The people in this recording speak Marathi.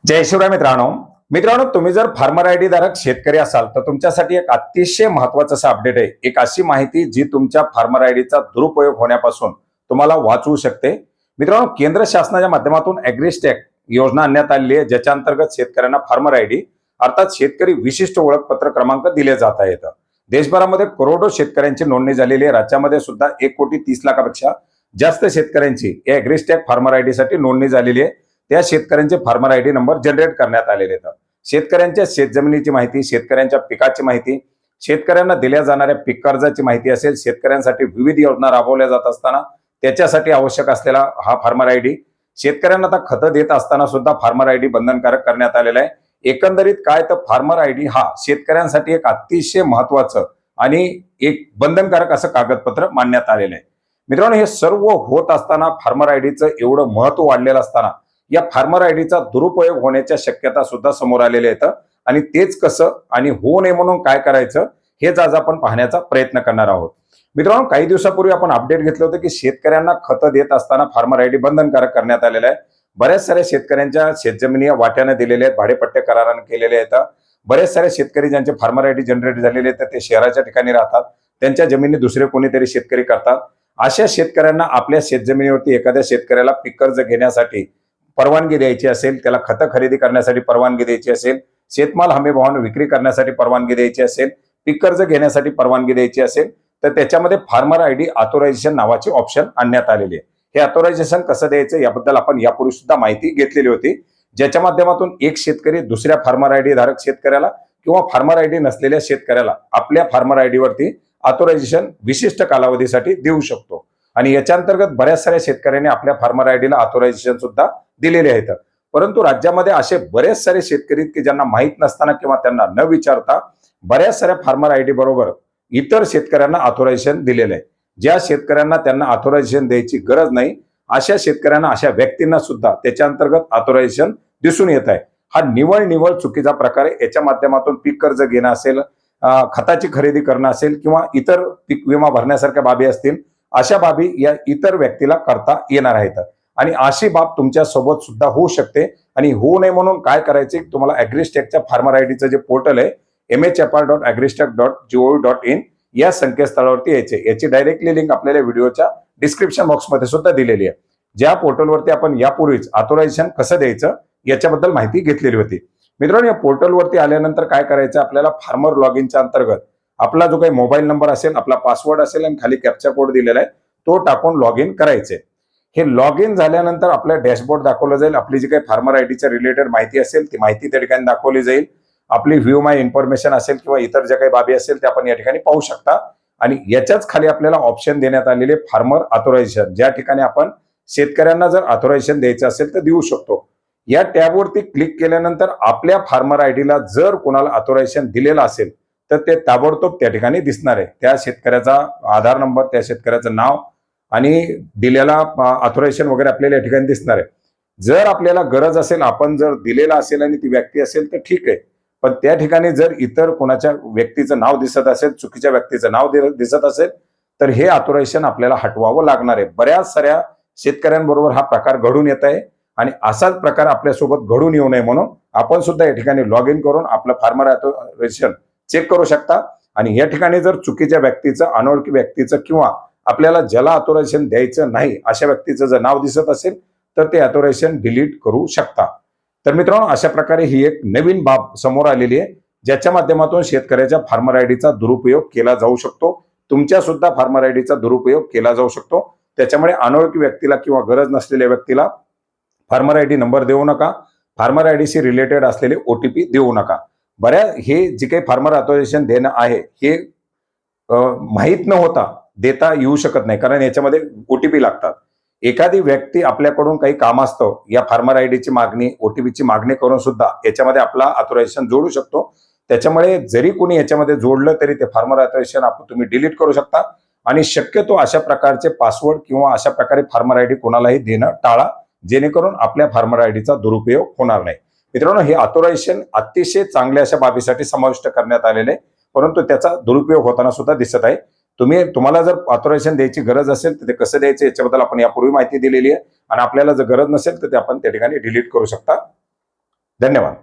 जय शिवराय मित्रांनो तुम्ही जर फार्मर आयडी धारक शेतकरी असाल तर तुमच्यासाठी एक अतिशय महत्वाचं असं अपडेट आहे। एक अशी माहिती जी तुमच्या फार्मर आयडीचा दुरुपयोग होण्यापासून तुम्हाला वाचवू शकते। मित्रांनो, केंद्र शासनाच्या माध्यमातून ॲग्रीस्टॅग योजना आणण्यात आलेली आहे, ज्याच्या अंतर्गत शेतकऱ्यांना फार्मर आयडी अर्थात शेतकरी विशिष्ट ओळखपत्र क्रमांक दिले जात आहेत। देशभरामध्ये करोडो शेतकऱ्यांची नोंदणी झालेली आहे। राज्यामध्ये सुद्धा 1,30,00,000पेक्षा जास्त शेतकऱ्यांची ॲग्रीस्टॅग फार्मर आयडी साठी नोंदणी झालेली आहे। त्या शेतकऱ्यांचे फार्मर आयडी नंबर जनरेट करण्यात आलेले आहेत। शेतकऱ्यांच्या शेतजमिनीची माहिती, शेतकऱ्यांच्या पिकाची माहिती, शेतकऱ्यांना दिल्या जाणाऱ्या पीक कर्जाची माहिती असेल, शेतकऱ्यांसाठी विविध योजना राबवल्या जात असताना त्याच्यासाठी आवश्यक असलेला हा फार्मर आयडी, शेतकऱ्यांना आता खतं देत असताना सुद्धा फार्मर आयडी बंधनकारक करण्यात आलेला आहे। एकंदरीत काय तर फार्मर आयडी हा शेतकऱ्यांसाठी एक अतिशय महत्वाचं आणि एक बंधनकारक असं कागदपत्र मानण्यात आलेलं आहे। मित्रांनो, हे सर्व होत असताना फार्मर आयडीचं एवढं महत्व वाढलेलं असताना या फार्मर आयडीचा दुरुपयोग होण्याच्या शक्यता सुद्धा समोर आलेल्या आहेत आणि तेच कसं आणि होऊ नये म्हणून काय करायचं हेच आज आपण पाहण्याचा प्रयत्न करणार आहोत। मित्रांनो, काही दिवसापूर्वी आपण अपडेट घेतलं होतं की शेतकऱ्यांना खतं देत असताना फार्मर आयडी बंधनकारक करण्यात आलेला आहे। बऱ्याच साऱ्या शेतकऱ्यांच्या शेतजमिनी वाट्याने दिलेल्या आहेत, भाडेपट्टे कराराने केलेले आहेत। बरेच सारे शेतकरी ज्यांचे फार्मर आयडी जनरेट झालेले आहेत ते शहराच्या ठिकाणी राहतात, त्यांच्या जमिनी दुसरे कोणीतरी शेतकरी करतात। अशा शेतकऱ्यांना आपल्या शेतजमिनीवरती एखाद्या शेतकऱ्याला पीक कर्ज घेण्यासाठी परवानगी द्यायची असेल, त्याला खतं खरेदी करण्यासाठी परवानगी द्यायची असेल, शेतमाल हमी भावाने विक्री करण्यासाठी परवानगी द्यायची असेल, पीक कर्ज घेण्यासाठी परवानगी द्यायची असेल तर त्याच्यामध्ये फार्मर आयडी ऑथोरायझेशन नावाचे ऑप्शन आणण्यात आलेले आहे। हे ऑथोरायझेशन कसं द्यायचं याबद्दल आपण यापूर्वी सुद्धा माहिती घेतलेली होती, ज्याच्या माध्यमातून एक शेतकरी दुसऱ्या फार्मर आयडी धारक शेतकऱ्याला किंवा फार्मर आयडी नसलेल्या शेतकऱ्याला आपल्या फार्मर आयडी वरती ऑथोरायझेशन विशिष्ट कालावधीसाठी देऊ शकतो। आणि याच्या अंतर्गत बऱ्याच साऱ्या शेतकऱ्यांनी आपल्या फार्मर आयडीला ऑथोरायझेशन सुद्धा दिलेले आहेत। परंतु राज्यामध्ये असे बरेच सारे शेतकरी की ज्यांना माहित नसताना किंवा त्यांना न विचारता बऱ्याच साऱ्या फार्मर आयडी बरोबर इतर शेतकऱ्यांना ऑथोरायझेशन दिलेले आहे। ज्या शेतकऱ्यांना त्यांना ऑथोरायझेशन द्यायची गरज नाही अशा शेतकऱ्यांना, अशा व्यक्तींना सुद्धा त्याच्या अंतर्गत ऑथोरायझेशन दिसून येत आहे। हा निव्वळ चुकीचा प्रकार आहे। याच्या माध्यमातून पीक कर्ज घेणं असेल, खताची खरेदी करणं असेल किंवा इतर पीक विमा भरण्यासारख्या बाबी असतील, अशा बाबी या इतर व्यक्तीला करता येणार आहेत आणि अशी बाब तुमच्या सोबत सुद्धा होऊ शकते। आणि होऊ नये म्हणून काय करायचे, तुम्हाला ॲग्रीस्टॅगच्या फार्मर आयडीचं जे पोर्टल आहे mhr.agristag.gov.in या संकेतस्थळावरती यायचे। याची डायरेक्टली लिंक आपल्याला व्हिडिओच्या डिस्क्रिप्शन बॉक्समध्ये सुद्धा दिलेली आहे, ज्या पोर्टलवरती आपण यापूर्वीच ऑथोरायझेशन कसं द्यायचं याच्याबद्दल माहिती घेतलेली होती। मित्रांनो, या पोर्टलवरती आल्यानंतर काय करायचं, आपल्याला फार्मर लॉग इनच्या अंतर्गत आपला जो काही मोबाईल नंबर असेल, आपला पासवर्ड असेल आणि खाली कॅप्चा कोड दिलेला आहे तो टाकून लॉग इन करायचे। हे लॉग इन झाल्यानंतर आपल्या डॅशबोर्ड दाखवलं जाईल, आपली जी काही फार्मर आयडीच्या रिलेटेड माहिती असेल ती माहिती त्या ठिकाणी दाखवली जाईल, आपली व्ह्यू माय इन्फॉर्मेशन असेल किंवा इतर ज्या काही बाबी असेल त्या आपण या ठिकाणी पाहू शकता। आणि याच्याच खाली आपल्याला ऑप्शन देण्यात आलेले फार्मर ऑथोरायझेशन, ज्या ठिकाणी आपण शेतकऱ्यांना जर ऑथोरायझेशन द्यायचं असेल तर देऊ शकतो। या टॅबवरती क्लिक केल्यानंतर आपल्या फार्मर आयडीला जर कोणाला ऑथोरायझेशन दिलेलं असेल तर ते ताबडतोब त्या ठिकाणी दिसणार आहे। त्या शेतकऱ्याचा आधार नंबर, त्या शेतकऱ्याचं नाव आणि दिलेला ऑथोरायझेशन वगैरे आपल्याला या ठिकाणी दिसणार आहे। जर आपल्याला गरज असेल, आपण जर दिलेला असेल आणि ती व्यक्ती असेल तर ठीक आहे, पण त्या ठिकाणी जर इतर कोणाच्या व्यक्तीचं नाव दिसत असेल, चुकीच्या व्यक्तीचं नाव दिसत असेल तर हे ऑथोरायझेशन आपल्याला हटवावं लागणार आहे। बऱ्याच साऱ्या शेतकऱ्यांबरोबर हा प्रकार घडून येत आहे आणि असाच प्रकार आपल्यासोबत घडून येऊ नये म्हणून आपण सुद्धा या ठिकाणी लॉग इन करून आपलं फार्मर ऑथोरायझेशन चेक करू शकता। आणि या ठिकाणी जर चुकीच्या व्यक्तीचं, अनोळखी व्यक्तीचं किंवा आपल्याला ज्याला ऑथोरायझेशन द्यायचं नाही अशा व्यक्तीचं जर नाव दिसत असेल तर ते ऑथोरायझेशन डिलीट करू शकता। तर मित्रांनो, अशा प्रकारे ही एक नवीन बाब समोर आलेली आहे, ज्याच्या माध्यमातून शेतकऱ्याच्या फार्मर आयडीचा दुरुपयोग केला जाऊ शकतो, तुमच्या सुद्धा फार्मर आयडीचा दुरुपयोग केला जाऊ शकतो। त्याच्यामुळे अनोळखी व्यक्तीला किंवा गरज नसलेल्या व्यक्तीला फार्मर आयडी नंबर देऊ नका, फार्मर आयडीशी रिलेटेड असलेले OTP देऊ नका। हे जे काही फार्मर ऑथोरायझेशन देणं आहे हे माहीत न होता देता येऊ शकत नाही, कारण याच्यामध्ये OTP लागतात। एखादी व्यक्ती आपल्याकडून काही कामास्तव या फार्मर आयडीची मागणी, OTPची मागणी करून सुद्धा याच्यामध्ये आपला ऑथोरायझेशन जोडू शकतो। त्याच्यामुळे जरी कोणी याच्यामध्ये जोडलं तरी ते फार्मर ऑथोरायझेशन तुम्ही डिलीट करू शकता आणि शक्यतो अशा प्रकारचे पासवर्ड किंवा अशा प्रकारे फार्मर आयडी कोणालाही देणं टाळा, जेणेकरून आपल्या फार्मर आयडीचा दुरुपयोग होणार नाही। मित्रांनो, हे ऑथोरायझेशन अतिशय चांगल्या अशा बाबीसाठी समाविष्ट करण्यात आलेले आहे, परंतु त्याचा दुरुपयोग होताना सुद्धा दिसत आहे। तुम्हाला जर ऑथोरायझेशन द्यायची गरज असेल तर ते कसं द्यायचं याच्याबद्दल आपण यापूर्वी माहिती दिलेली आहे आणि आपल्याला जर गरज नसेल तर ते आपण त्या ठिकाणी डिलीट करू शकता। धन्यवाद.